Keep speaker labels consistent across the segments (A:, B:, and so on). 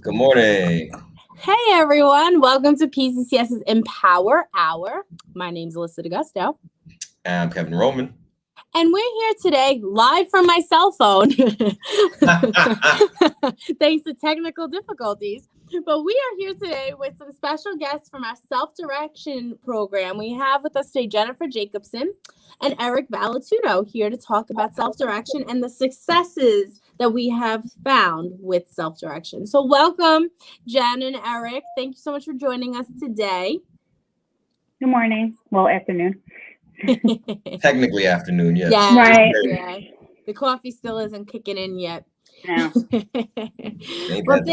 A: Good morning.
B: Hey everyone, welcome to PCCS's EmPower Hour. My name's Alyssa Kevin.
A: I'm Kevin Roman.
B: And we're here today live from my cell phone. Thanks to technical difficulties. But we are here today with some special guests from our self-direction program. We have with us today Jennifer Jacobson and Eric Valatudo here to talk about self-direction and the successes that we have found with self-direction. So welcome, Jen and Eric. Thank you so much for joining us today.
C: Good morning. Well, afternoon.
A: Technically afternoon, yes.
B: Yeah,
C: Right.
B: yeah. The coffee still isn't kicking in yet.
C: No.
B: Well,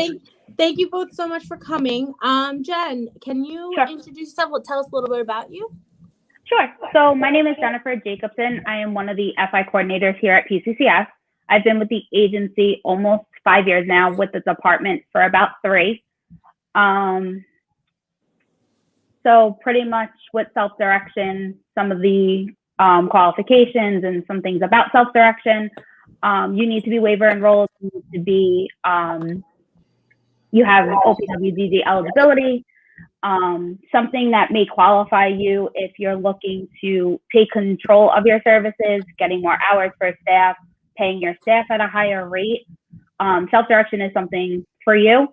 B: thank you both so much for coming. Jen, can you
C: Sure.
B: introduce yourself? Tell us a little bit about you.
C: Sure. So my name is Jennifer Jacobson. I am one of the FI coordinators here at PCCS. I've been with the agency almost 5 years now, with the department for about 3. So pretty much with self-direction, some of the qualifications and some things about self-direction, you need to be waiver enrolled, you need to be, you have OPWDD eligibility, something that may qualify you if you're looking to take control of your services, getting more hours for staff, paying your staff at a higher rate. Self-direction is something for you.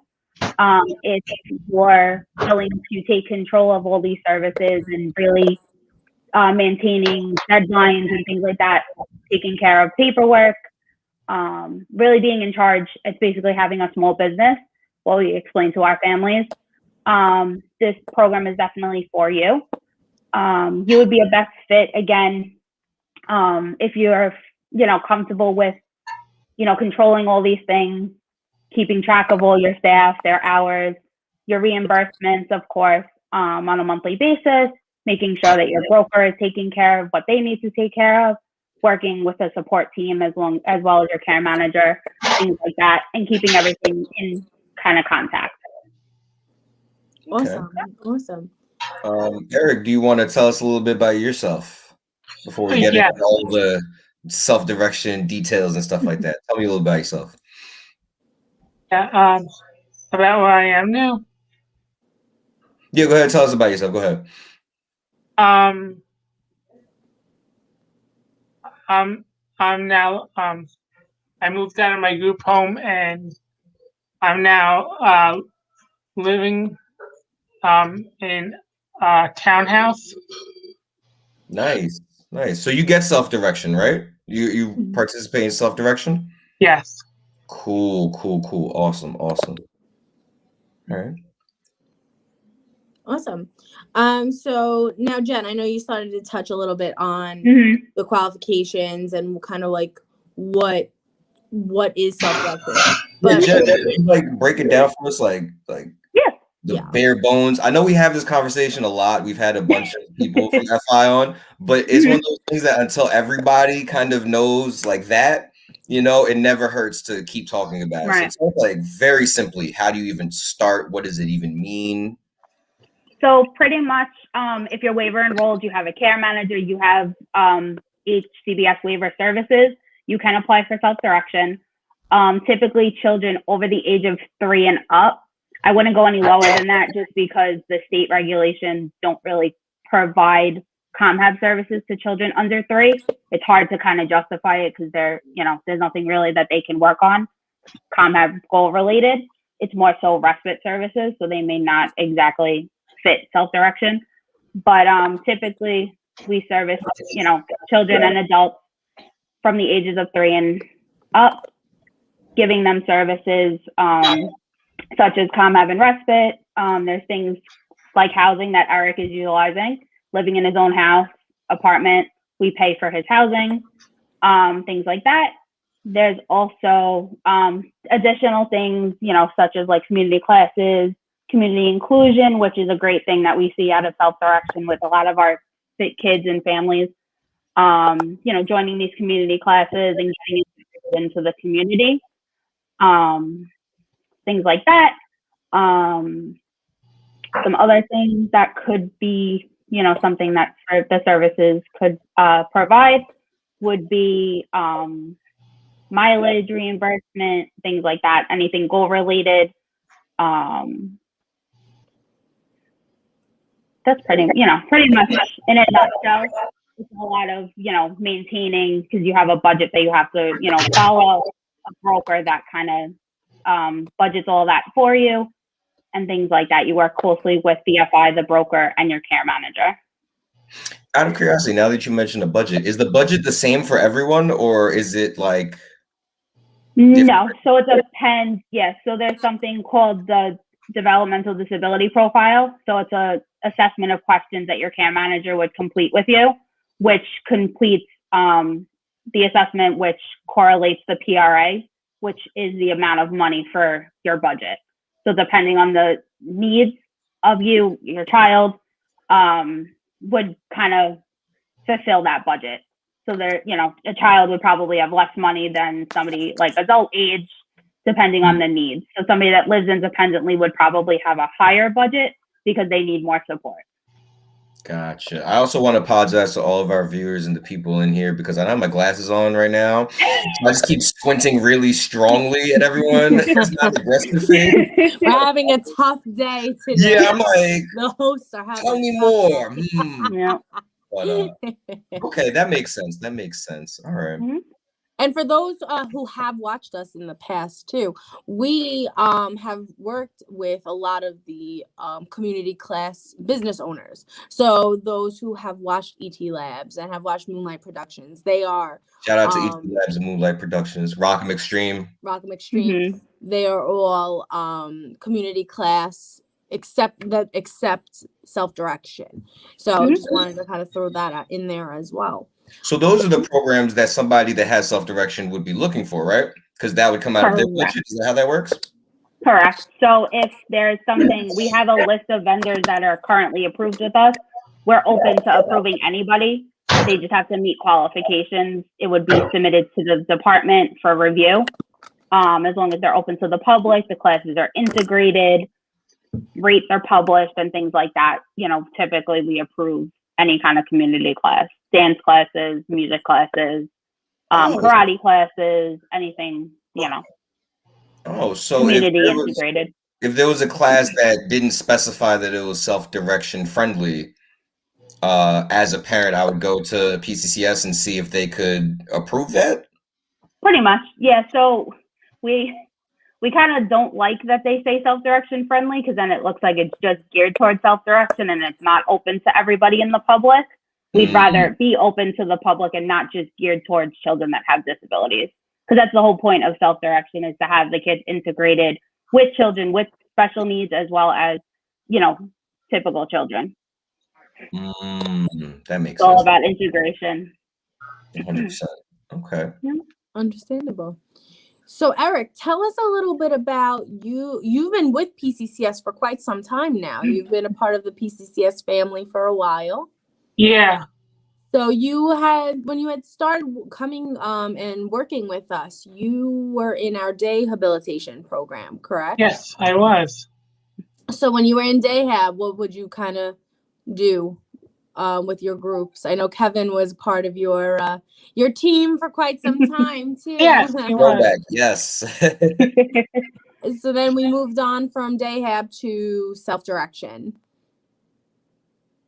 C: If you're willing to take control of all these services and really maintaining deadlines and things like that, taking care of paperwork, really being in charge. It's basically having a small business, what we explain to our families. This program is definitely for you. You would be a best fit, again, if you're, comfortable with, controlling all these things, keeping track of all your staff, their hours, your reimbursements, of course, on a monthly basis, making sure that your broker is taking care of what they need to take care of, working with a support team as well as your care manager, things like that, and keeping everything in kind of contact.
B: Awesome. Awesome.
A: Eric, do you want to tell us a little bit about yourself before we get into all the self-direction details and stuff like that? Tell me a little about yourself.
D: Yeah, about where I am now.
A: Yeah, go ahead and tell us about yourself. Go ahead.
D: I'm now I moved out of my group home and I'm now living in a townhouse.
A: Nice. So you get self-direction, right? You participate in self-direction?
D: Yes.
A: Cool. Awesome. All right.
B: Awesome. So now, Jen, I know you started to touch a little bit on the qualifications and kind of like what is self-direction.
A: But Jen, can you like break it down for us, like the bare bones? I know we have this conversation a lot. We've had a bunch of people from FI on, but it's one of those things that until everybody kind of knows like that, it never hurts to keep talking about it.
C: Right.
A: So it's like very simply, how do you even start? What does it even mean?
C: So pretty much, if you're waiver enrolled, you have a care manager, you have HCBS waiver services, you can apply for self-direction. Typically children over the age of 3 and up. I wouldn't go any lower than that just because the state regulations don't really provide ComHab services to children under 3. It's hard to kind of justify it because there's nothing really that they can work on ComHab goal related. It's more so respite services, so they may not exactly fit self-direction. But typically we service, children and adults from the ages of 3 and up, giving them services such as ComHab and respite. There's things like housing that Eric is utilizing, living in his own house, apartment. We pay for his housing, things like that. There's also additional things, such as like community classes, community inclusion, which is a great thing that we see out of self-direction with a lot of our kids and families, joining these community classes and getting into the community, things like that. Some other things that could be, something that the services could provide would be mileage reimbursement, things like that, anything goal related. That's pretty much in a nutshell. It's a lot of, maintaining, because you have a budget that you have to, follow, a broker that kind of budgets all that for you and things like that. You work closely with the FI, the broker, and your care manager.
A: Out of curiosity, now that you mentioned the budget, is the budget the same for everyone, or is it like different?
C: No, so it depends. Yes, so there's something called the developmental disability profile. So it's a assessment of questions that your care manager would complete with you, which completes the assessment, which correlates the PRA, which is the amount of money for your budget. So depending on the needs of your child, would kind of fulfill that budget. So there, a child would probably have less money than somebody like adult age, depending on the needs. So somebody that lives independently would probably have a higher budget because they need more support.
A: Gotcha. I also want to apologize to all of our viewers and the people in here because I don't have my glasses on right now. So I just keep squinting really strongly at everyone. It's not an aggressive thing.
B: We're having a tough day today.
A: Yeah, I'm like,
B: the hosts are having
A: tell me more.
C: Yeah.
A: But, okay, that makes sense. That makes sense. All right.
C: Mm-hmm.
B: And for those who have watched us in the past too, we have worked with a lot of the community class business owners. So those who have watched ET Labs and have watched Moonlight Productions, they are
A: shout out to ET Labs and Moonlight Productions, Rock'em Extreme.
B: Rock'em Extreme. Mm-hmm. They are all community class except self-direction. So just wanted to kind of throw that in there as well.
A: So those are the programs that somebody that has self-direction would be looking for, right? Because that would come out of their budget. Is that how that works?
C: Correct. So if there's something, we have a list of vendors that are currently approved with us. We're open to approving anybody. They just have to meet qualifications. It would be submitted to the department for review. As long as they're open to the public, the classes are integrated, rates are published, and things like that. Typically we approve any kind of community class. Dance classes, music classes, karate classes, anything,
A: Oh, so
C: community integrated.
A: If there was a class that didn't specify that it was self-direction friendly, as a parent, I would go to PCCS and see if they could approve that?
C: Pretty much, yeah. So we kind of don't like that they say self-direction friendly, because then it looks like it's just geared towards self-direction and it's not open to everybody in the public. We'd rather be open to the public and not just geared towards children that have disabilities. Because that's the whole point of self-direction, is to have the kids integrated with children with special needs as well as, typical children.
A: That makes
C: sense. All about integration.
A: 100%. Okay.
B: Yeah. Understandable. So Eric, tell us a little bit about you. You've been with PCCS for quite some time now. You've been a part of the PCCS family for a while.
D: Yeah.
B: So when you had started coming and working with us, you were in our day habilitation program, correct?
D: Yes, I was.
B: So when you were in day hab, what would you kind of do with your groups? I know Kevin was part of your team for quite some time too.
D: Yes,
A: throwback. Yes.
B: So then we moved on from day hab to self-direction.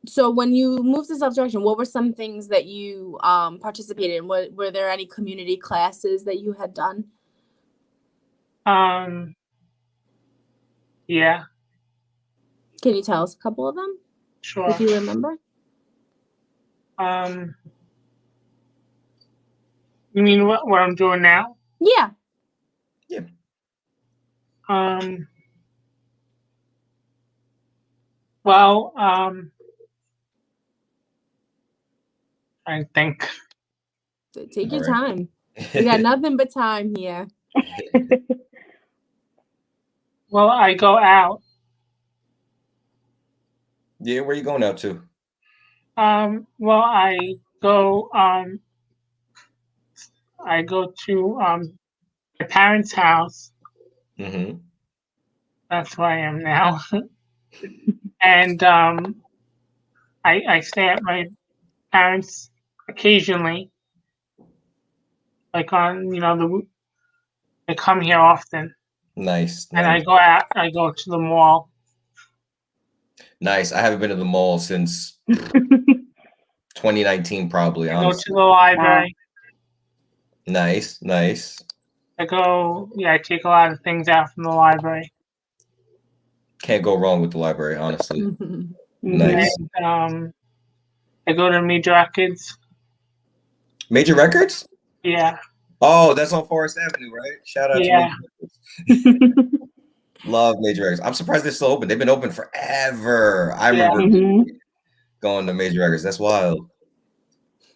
B: So when you moved to self-direction, what were some things that you participated in? Were there any community classes that you had done?
D: Yeah.
B: Can you tell us a couple of them?
D: Sure.
B: If you remember.
D: You mean what I'm doing now?
B: Yeah.
A: Yeah.
D: Well, I think.
B: Take your time. We got nothing but time here.
D: Well, I go out.
A: Yeah, where are you going out to?
D: Well, I go to my parents' house.
A: Mm-hmm.
D: That's where I am now. And I stay at my parents occasionally. Like on, they come here often.
A: Nice.
D: And I go out. I go to the mall.
A: Nice. I haven't been to the mall since 2019, probably.
D: I go to the library.
A: Nice.
D: I take a lot of things out from the library.
A: Can't go wrong with the library, honestly. Nice.
D: And, I go to Major Records.
A: Major Records?
D: Yeah.
A: Oh, that's on Forest Avenue, right? Shout out to Major Records. Love Major Records. I'm surprised they're still open. They've been open forever. I remember going to Major Records. That's wild.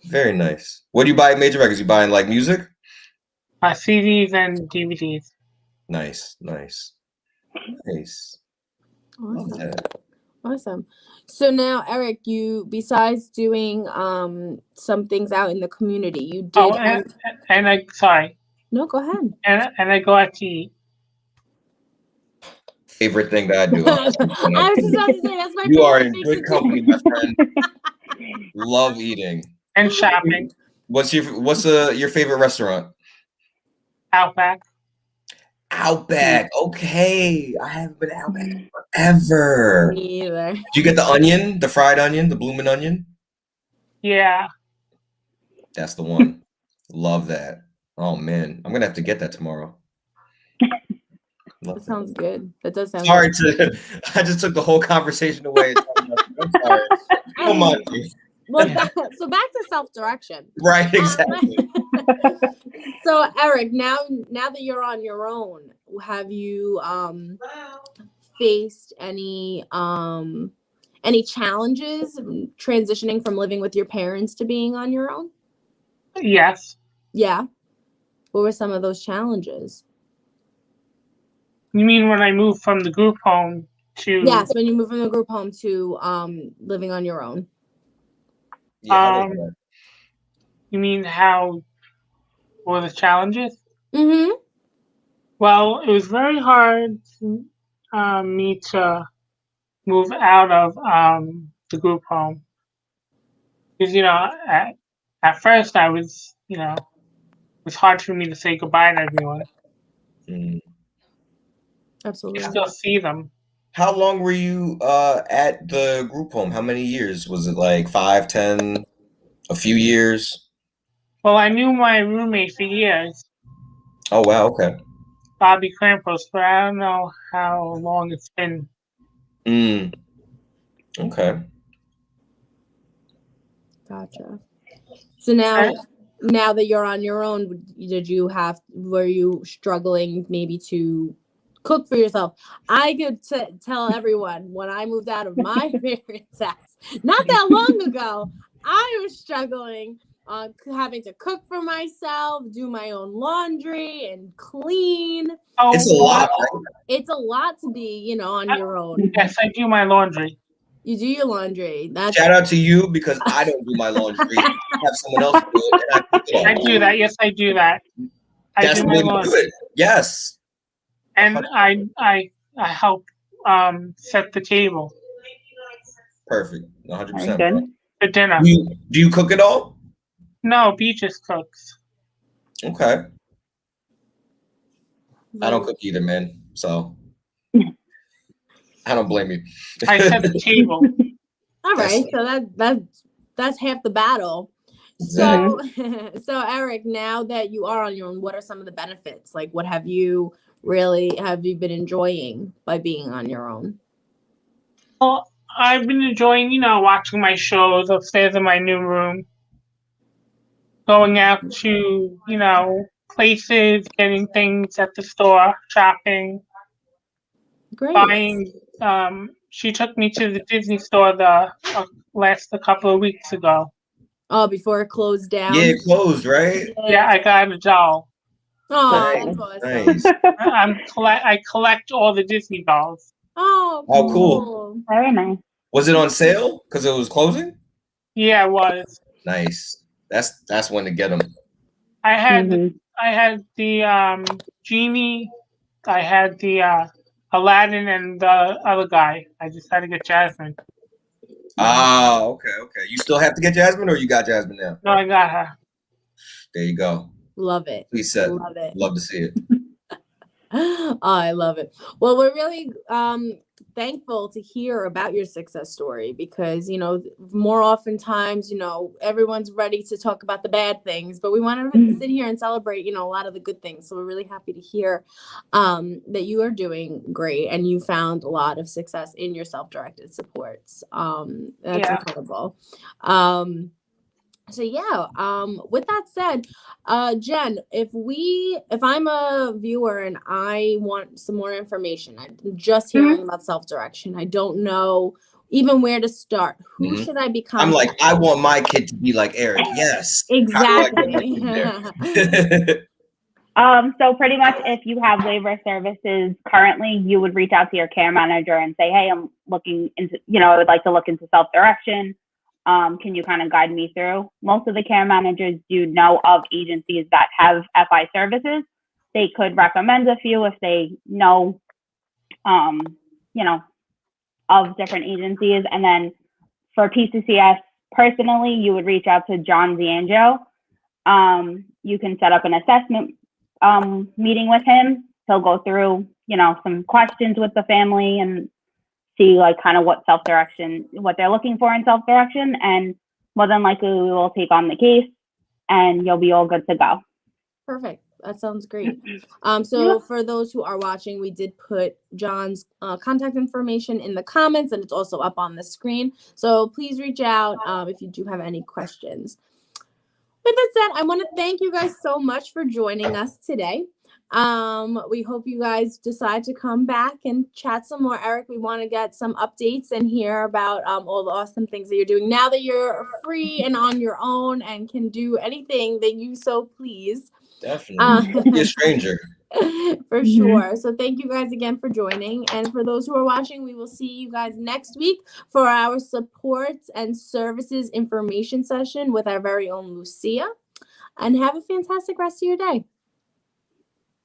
A: Very nice. What do you buy at Major Records? You buying like music?
D: CDs and DVDs.
A: Nice.
B: Awesome. So now, Eric, you besides doing some things out in the community, you did.
D: Sorry.
B: No, go ahead.
D: And I go out to eat.
A: Favorite thing that I do.
B: I was just about to say that's my.
A: You are in good company, my friend. Love eating
D: and shopping.
A: What's your favorite restaurant?
D: Outback.
A: Okay. I haven't been to Outback forever.
B: Me either.
A: Do you get the onion, the fried onion, the blooming onion?
D: Yeah.
A: That's the one. Love that. Oh man, I'm gonna have to get that tomorrow.
B: That sounds good. That does sound
A: sorry
B: good.
A: I just took the whole conversation away. I'm sorry. Come on.
B: Well, back to self-direction.
A: Right, exactly.
B: So Eric, now that you're on your own, have you faced any challenges transitioning from living with your parents to being on your own?
D: Yes.
B: Yeah. What were some of those challenges?
D: You mean when I moved from the group home to?
B: Yes, when you moved from the group home to living on your own.
A: Yeah,
D: you mean how were the challenges?
B: Mm-hmm.
D: Well, it was very hard me to move out of the group home because at first I was it was hard for me to say goodbye to everyone.
B: Absolutely.
D: I still see them.
A: How long were you at the group home? How many years? Was it like 5, 10, a few years?
D: Well, I knew my roommate for years.
A: Oh, wow. Okay.
D: Bobby Krampus, but I don't know how long it's been.
A: Okay.
B: Gotcha. So now that you're on your own, were you struggling maybe to cook for yourself? I could tell everyone when I moved out of my parents' house, not that long ago, I was struggling having to cook for myself, do my own laundry and clean.
A: It's a lot. Right?
B: It's a lot to be, on your own.
D: Yes, I do my laundry.
B: You do your laundry.
A: Shout out to you because I don't do my laundry. I have someone else do it. And I cook it all.
D: I do that. Yes, I do that.
A: That's the way to do it. Yes.
D: And I help set the table.
A: Perfect. 100%.
D: For dinner.
A: Do you cook it all?
D: No, Beatrice cooks.
A: Okay. I don't cook either, man. So I don't blame you.
D: I set the table.
B: All right, so that's half the battle. Exactly. So Eric, now that you are on your own, what are some of the benefits? Like, what have you been enjoying by being on your own?
D: Well, I've been enjoying, watching my shows upstairs in my new room, going out to, places, getting things at the store, shopping.
B: Great.
D: Buying. She took me to the Disney store a couple of weeks ago.
B: Oh, before it closed down?
A: Yeah, it closed, right?
D: Yeah, I got a doll.
B: Oh, that's awesome.
D: I collect all the Disney dolls.
B: Oh,
A: cool.
C: Very nice.
A: Was it on sale because it was closing?
D: Yeah, it was.
A: Nice. That's when to get them.
D: I had the Genie. I had the Aladdin and the other guy. I just had to get Jasmine.
A: Okay. You still have to get Jasmine, or you got Jasmine now?
D: No, I got her.
A: There you go.
B: Love it.
A: Please set.
B: Love it.
A: Love to see it.
B: Oh, I love it. Well, we're really thankful to hear about your success story because, more oftentimes, everyone's ready to talk about the bad things, but we want to sit here and celebrate, a lot of the good things. So we're really happy to hear that you are doing great and you found a lot of success in your self-directed supports. That's incredible. So with that said, Jen, if I'm a viewer and I want some more information, I'm just hearing about self-direction. I don't know even where to start. Who should I become?
A: I'm like, I want my kid to be like Eric. Yes.
B: Exactly.
C: So pretty much if you have waiver services currently, you would reach out to your care manager and say, hey, I'm looking into, I would like to look into self-direction. Can you kind of guide me through? Most of the care managers do know of agencies that have FI services. They could recommend a few if they know, of different agencies. And then for PCCS, personally, you would reach out to John Ziangio. You can set up an assessment meeting with him. He'll go through, some questions with the family and see like kind of what they're looking for in self-direction, and more than likely we will take on the case and you'll be all good to go.
B: Perfect. That sounds great. So for those who are watching, we did put John's contact information in the comments and it's also up on the screen. So please reach out if you do have any questions. With that said, I want to thank you guys so much for joining us today. We hope you guys decide to come back and chat some more. Eric, we want to get some updates and hear about all the awesome things that you're doing now that you're free and on your own and can do anything that you so please.
A: Definitely. Be a stranger.
B: For sure. So thank you guys again for joining. And for those who are watching, we will see you guys next week for our supports and services information session with our very own Lucia. And have a fantastic rest of your day.